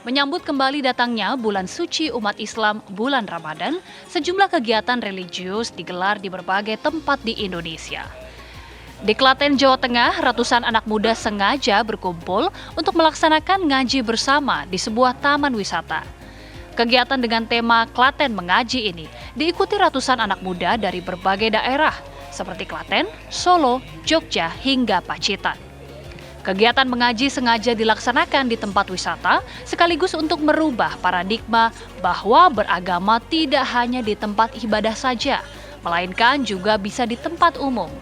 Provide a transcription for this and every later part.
Menyambut kembali datangnya bulan suci umat Islam bulan Ramadan, sejumlah kegiatan religius digelar di berbagai tempat di Indonesia. Di Klaten, Jawa Tengah, ratusan anak muda sengaja berkumpul untuk melaksanakan ngaji bersama di sebuah taman wisata. Kegiatan dengan tema Klaten Mengaji ini diikuti ratusan anak muda dari berbagai daerah, seperti Klaten, Solo, Jogja, hingga Pacitan. Kegiatan mengaji sengaja dilaksanakan di tempat wisata sekaligus untuk merubah paradigma bahwa beragama tidak hanya di tempat ibadah saja, melainkan juga bisa di tempat umum.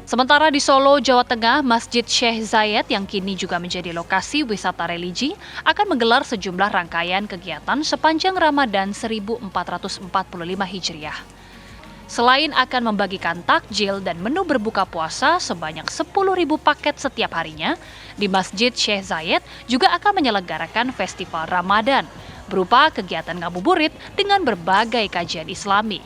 Sementara di Solo, Jawa Tengah, Masjid Syekh Zayed yang kini juga menjadi lokasi wisata religi akan menggelar sejumlah rangkaian kegiatan sepanjang Ramadan 1445 Hijriah. Selain akan membagikan takjil dan menu berbuka puasa sebanyak 10.000 paket setiap harinya, di Masjid Syekh Zayed juga akan menyelenggarakan festival Ramadan, berupa kegiatan ngabuburit dengan berbagai kajian Islami.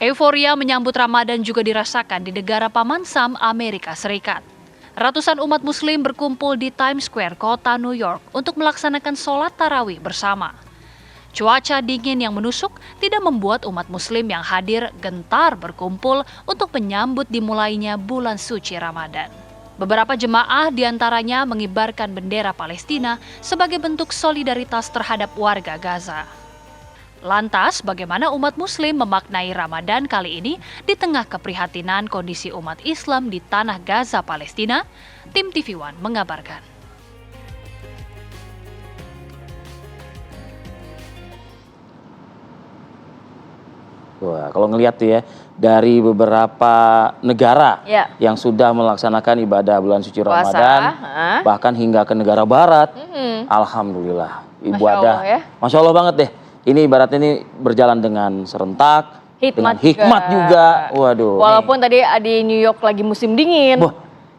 Euforia menyambut Ramadan juga dirasakan di negara Paman Sam, Amerika Serikat. Ratusan umat muslim berkumpul di Times Square, kota New York untuk melaksanakan sholat tarawih bersama. Cuaca dingin yang menusuk tidak membuat umat muslim yang hadir gentar berkumpul untuk menyambut dimulainya bulan suci Ramadan. Beberapa jemaah diantaranya mengibarkan bendera Palestina sebagai bentuk solidaritas terhadap warga Gaza. Lantas, bagaimana umat muslim memaknai Ramadan kali ini di tengah keprihatinan kondisi umat Islam di tanah Gaza, Palestina? Tim TV One mengabarkan. Wah, kalau ngelihat tuh ya, dari beberapa negara yang sudah melaksanakan ibadah bulan suci Ramadan, bahkan hingga ke negara barat, alhamdulillah, ibadah, Masya Allah banget deh. Ini ibaratnya ini berjalan dengan serentak, dengan hikmat juga. Waduh. Walaupun tadi di New York lagi musim dingin.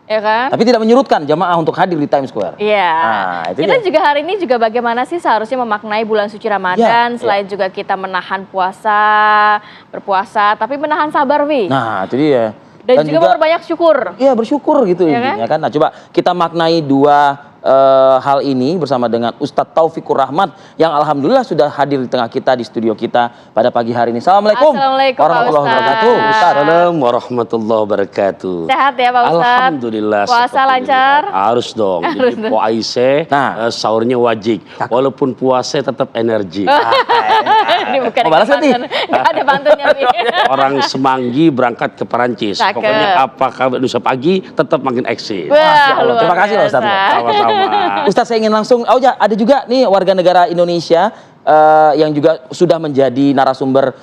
Ya kan? Tapi tidak menyurutkan jamaah untuk hadir di Times Square. Iya. Nah, kita juga hari ini juga bagaimana sih seharusnya memaknai bulan suci Ramadan selain juga kita menahan puasa, berpuasa, tapi menahan sabar, Wi. Nah, itu dia. Dan juga memperbanyak syukur. Iya, bersyukur gitu intinya kan. Nah, coba kita maknai dua hal ini bersama dengan Ustadz Taufikur Rahmat yang alhamdulillah sudah hadir di tengah kita di studio kita pada pagi hari ini. Assalamualaikum warahmatullahi wabarakatuh. Assalamualaikum warahmatullahi wabarakatuh. Sehat ya Pak Ustadz? Alhamdulillah. Puasa lancar? Harus dong. Jadi puasa, sahurnya wajib. Walaupun puasa tetap energi. Ini bukan nggak ada pantunnya nih. Orang Semanggi berangkat ke Perancis. Pokoknya apakah Nusa Pagi tetap makin eksis. Terima kasih loh Ustadz. Sama-sama. Ustadz, saya ingin langsung, ada juga nih warga negara Indonesia yang juga sudah menjadi narasumber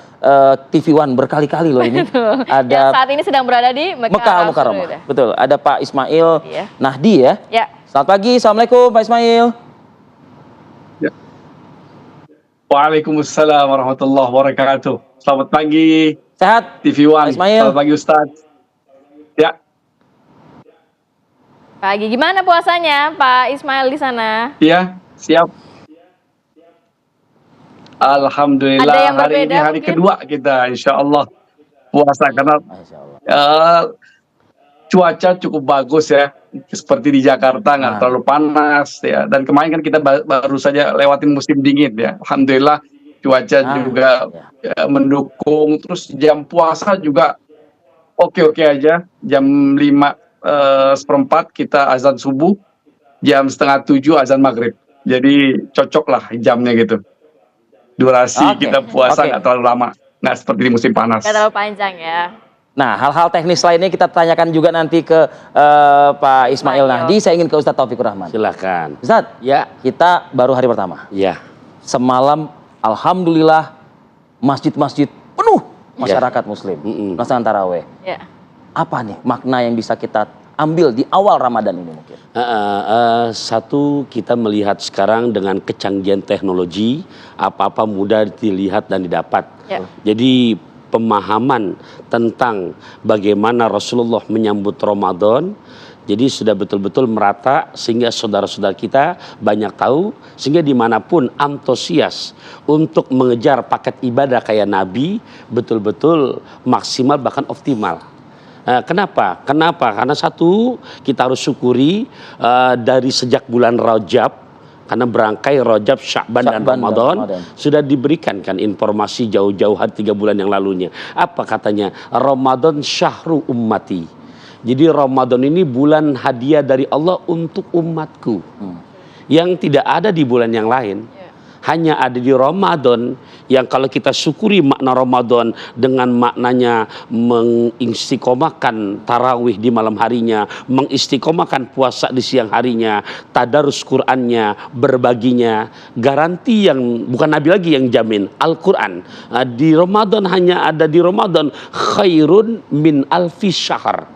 TV One berkali-kali loh ini. Ada yang saat ini sedang berada di Mekah Mukarramah. Betul, ada Pak Ismail Nahdi ya. Selamat pagi, Assalamualaikum Pak Ismail. Waalaikumsalam warahmatullahi wabarakatuh. Selamat pagi. Sehat? TV One. Ismail. Selamat pagi Ustadz. Ya. Pagi, gimana puasanya Pak Ismail di sana? Iya, siap. Alhamdulillah, hari ini hari kedua kita insya Allah puasa karena cuaca cukup bagus ya. Seperti di Jakarta nggak terlalu panas ya. Dan kemarin kan kita baru saja lewatin musim dingin ya. Alhamdulillah cuaca juga mendukung. Terus jam puasa juga oke-oke aja. Jam 5:15 kita azan subuh, jam 6:30 azan maghrib. Jadi cocok lah jamnya gitu. Durasi kita puasa nggak terlalu lama, nggak seperti di musim panas. Nggak terlalu panjang ya. Nah, hal-hal teknis lainnya kita tanyakan juga nanti ke Pak Ismail Nahdi. Saya ingin ke Ustadz Taufikur Rahman. Silakan. Ustadz, kita baru hari pertama. Ya. Semalam, alhamdulillah, masjid-masjid penuh masyarakat Muslim melaksanakan taraweh. Apa nih makna yang bisa kita ambil di awal Ramadan ini mungkin? Satu, kita melihat sekarang dengan kecanggihan teknologi, apa-apa mudah dilihat dan didapat. Jadi pemahaman tentang bagaimana Rasulullah menyambut Ramadan, jadi sudah betul-betul merata sehingga saudara-saudara kita banyak tahu, sehingga dimanapun antusias untuk mengejar paket ibadah kayak Nabi betul-betul maksimal bahkan optimal. Kenapa? Karena satu, kita harus syukuri dari sejak bulan Rajab, karena berangkai Rajab, Sya'ban dan Ramadan sudah diberikan kan informasi jauh-jauh hari 3 bulan yang lalunya. Apa katanya? Ramadan syahru ummati. Jadi Ramadan ini bulan hadiah dari Allah untuk umatku. Yang tidak ada di bulan yang lain. Hanya ada di Ramadan, yang kalau kita syukuri makna Ramadan dengan maknanya mengistiqomahkan tarawih di malam harinya, mengistiqomahkan puasa di siang harinya, tadarus Qur'annya, berbaginya, garanti yang bukan Nabi lagi yang jamin, Al-Quran. Di Ramadan hanya ada di Ramadan khairun min alfi syahr.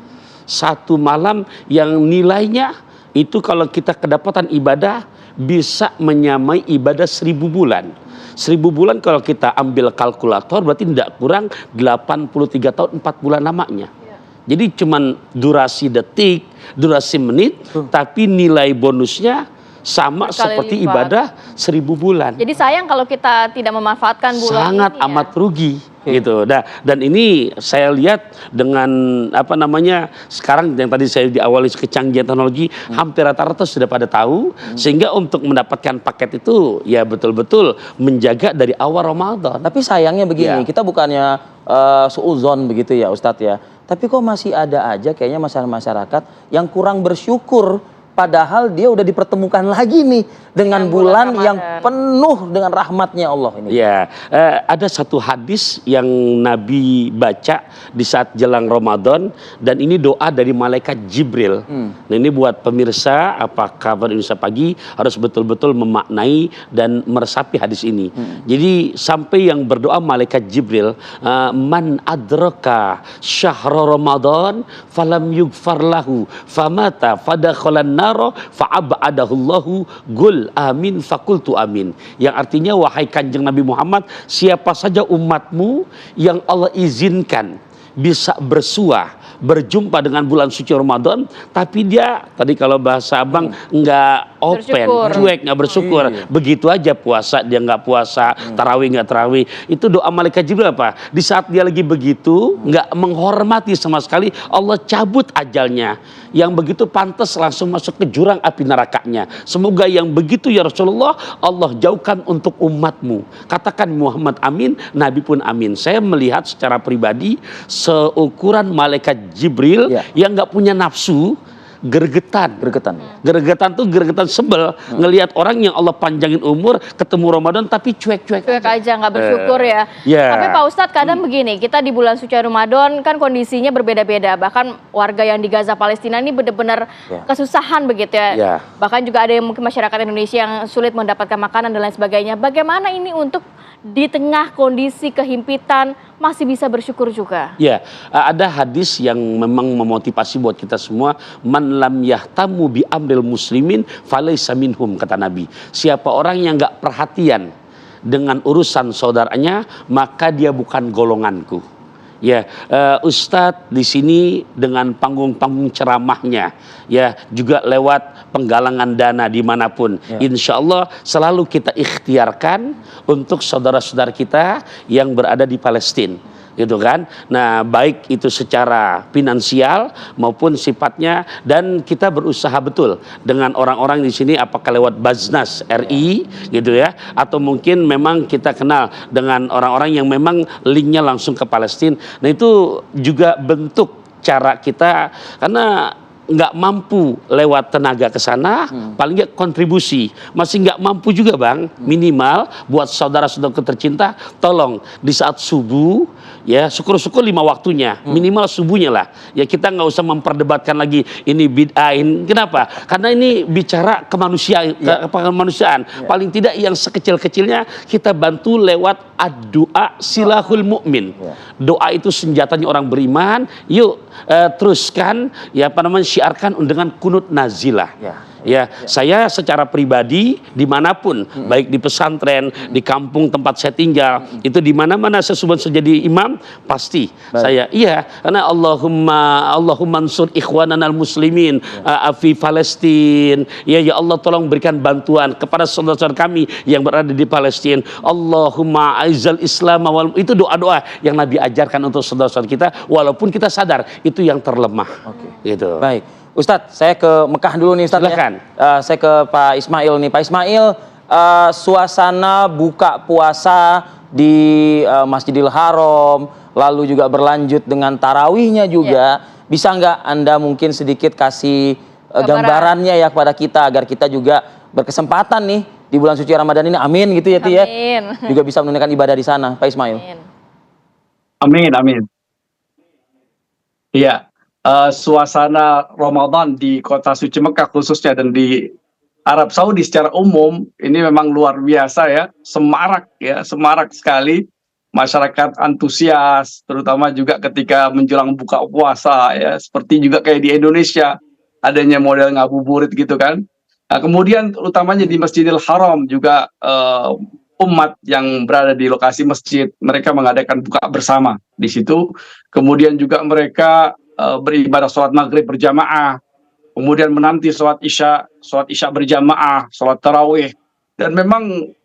Satu malam yang nilainya itu kalau kita kedapatan ibadah bisa menyamai ibadah 1000 bulan. 1000 bulan kalau kita ambil kalkulator berarti tidak kurang 83 tahun 4 bulan lamanya. Jadi cuman durasi detik, durasi menit, tapi nilai bonusnya sama seperti lipat. Ibadah 1000 bulan. Jadi sayang kalau kita tidak memanfaatkan bulan sangat ini amat rugi. Gitu. Dan ini saya lihat dengan sekarang yang tadi saya diawali kecanggihan teknologi, hampir rata-rata sudah pada tahu, sehingga untuk mendapatkan paket itu ya betul-betul menjaga dari awal Ramadan. Tapi sayangnya begini, kita bukannya suudzon begitu ya Ustadz ya, tapi kok masih ada aja kayaknya masyarakat yang kurang bersyukur. Padahal dia udah dipertemukan lagi nih dengan bulan yang penuh dengan rahmatnya Allah ini. Ya, ada satu hadis yang Nabi baca di saat jelang Ramadan, dan ini doa dari malaikat Jibril. Nah ini buat pemirsa apa kabar Indonesia Pagi harus betul-betul memaknai dan meresapi hadis ini. Jadi sampai yang berdoa malaikat Jibril, man adraka syahra Ramadan falam yughfar lahu famata fadakhalan fa'abadahullahu gul amin fakultu amin, yang artinya wahai kanjeng Nabi Muhammad, siapa saja umatmu yang Allah izinkan bisa bersuah berjumpa dengan bulan suci Ramadan, tapi dia tadi kalau bahasa abang nggak open, cuek, nggak bersyukur, begitu aja puasa dia nggak puasa, tarawih nggak tarawih, itu doa malaikat Jibril apa? Di saat dia lagi begitu, nggak menghormati sama sekali, Allah cabut ajalnya. Yang begitu pantas langsung masuk ke jurang api nerakanya. Semoga yang begitu ya Rasulullah Allah jauhkan untuk umatmu. Katakan Muhammad amin, Nabi pun amin. Saya melihat secara pribadi seukuran malaikat Jibril yang nggak punya nafsu, gregetan tuh gregetan sebel ngelihat orang yang Allah panjangin umur ketemu Ramadan tapi cuek aja nggak bersyukur ya. Tapi Pak Ustadz kadang begini, kita di bulan suci Ramadan kan kondisinya berbeda-beda, bahkan warga yang di Gaza Palestina ini benar-benar kesusahan begitu ya. Bahkan juga ada yang mungkin masyarakat Indonesia yang sulit mendapatkan makanan dan lain sebagainya. Bagaimana ini untuk di tengah kondisi kehimpitan masih bisa bersyukur juga? Ya, ada hadis yang memang memotivasi buat kita semua, man lam yahtamu bi amril muslimin falaysa minhum, kata Nabi. Siapa orang yang nggak perhatian dengan urusan saudaranya, maka dia bukan golonganku. Ya, Ustadz di sini dengan panggung-panggung ceramahnya, ya juga lewat penggalangan dana dimanapun, insya Allah selalu kita ikhtiarkan untuk saudara-saudara kita yang berada di Palestina. Gitu kan. Nah, baik itu secara finansial maupun sifatnya, dan kita berusaha betul dengan orang-orang di sini, apakah lewat Baznas RI gitu ya, atau mungkin memang kita kenal dengan orang-orang yang memang linknya langsung ke Palestina. Nah, itu juga bentuk cara kita, karena nggak mampu lewat tenaga ke sana, paling nggak kontribusi. Masih nggak mampu juga Bang, minimal buat saudara-saudara tercinta, tolong di saat subuh, ya syukur-syukur 5 waktunya, minimal subuhnya lah. Ya kita nggak usah memperdebatkan lagi ini bid'ah, kenapa? Karena ini bicara kemanusiaan. Paling tidak yang sekecil-kecilnya kita bantu lewat doa silahul mukmin. Doa itu senjatanya orang beriman. Yuk teruskan, ya apa namanya, syiarkan dengan kunut nazilah. Ya, saya secara pribadi dimanapun, baik di pesantren, di kampung tempat saya tinggal, itu di mana-mana sebelum saya jadi imam, pasti saya karena Allahumma ansur ikhwananal muslimin fi Palestina. Ya Allah, tolong berikan bantuan kepada saudara-saudara kami yang berada di Palestina. Allahumma aizal Islam itu doa-doa yang Nabi ajarkan untuk saudara-saudara kita, walaupun kita sadar itu yang terlemah. Gitu. Baik. Ustadz, saya ke Mekah dulu nih Ustadz. Silakan. Saya ke Pak Ismail nih. Pak Ismail, suasana buka puasa di Masjidil Haram, lalu juga berlanjut dengan tarawihnya juga. Bisa nggak Anda mungkin sedikit kasih gambarannya ya kepada kita, agar kita juga berkesempatan nih di bulan suci Ramadan ini, amin gitu ya Ti ya. Juga bisa menunaikan ibadah di sana, Pak Ismail. Amin, amin. Iya. Suasana Ramadan di kota suci Mekah khususnya dan di Arab Saudi secara umum ini memang luar biasa ya, semarak sekali, masyarakat antusias, terutama juga ketika menjelang buka puasa ya, seperti juga kayak di Indonesia adanya model ngabuburit gitu kan. Nah, kemudian utamanya di Masjidil Haram juga umat yang berada di lokasi masjid mereka mengadakan buka bersama di situ, kemudian juga mereka beribadah sholat maghrib berjamaah, kemudian menanti sholat isya berjamaah, sholat tarawih, dan memang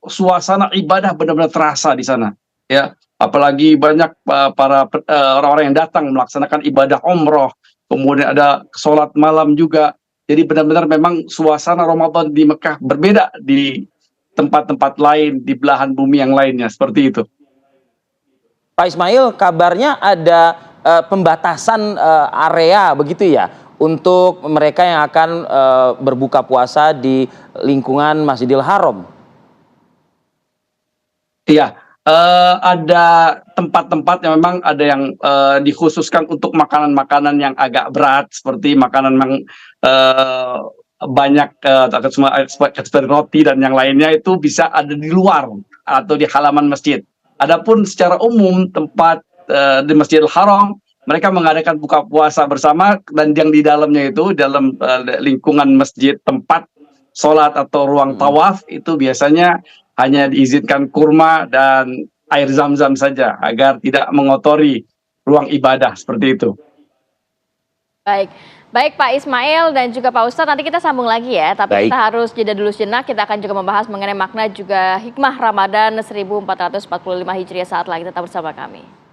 suasana ibadah benar-benar terasa di sana ya, apalagi banyak para orang-orang yang datang melaksanakan ibadah umroh, kemudian ada sholat malam juga. Jadi benar-benar memang suasana Ramadan di Mekah berbeda di tempat-tempat lain di belahan bumi yang lainnya, seperti itu. Pak Ismail, kabarnya ada pembatasan area begitu ya untuk mereka yang akan berbuka puasa di lingkungan Masjidil Haram. Iya, ada tempat-tempat yang memang ada yang dikhususkan untuk makanan-makanan yang agak berat, seperti makanan yang banyak seperti roti dan yang lainnya, itu bisa ada di luar atau di halaman masjid. Adapun secara umum tempat di Masjidil Haram mereka mengadakan buka puasa bersama, dan yang di dalamnya itu dalam lingkungan masjid tempat sholat atau ruang tawaf itu biasanya hanya diizinkan kurma dan air zam-zam saja agar tidak mengotori ruang ibadah, seperti itu. Baik Pak Ismail dan juga Pak Ustadz, nanti kita sambung lagi ya, tapi kita harus jeda dulu sejenak. Kita akan juga membahas mengenai makna juga hikmah Ramadan 1445 Hijriah saat lagi. Tetap bersama kami.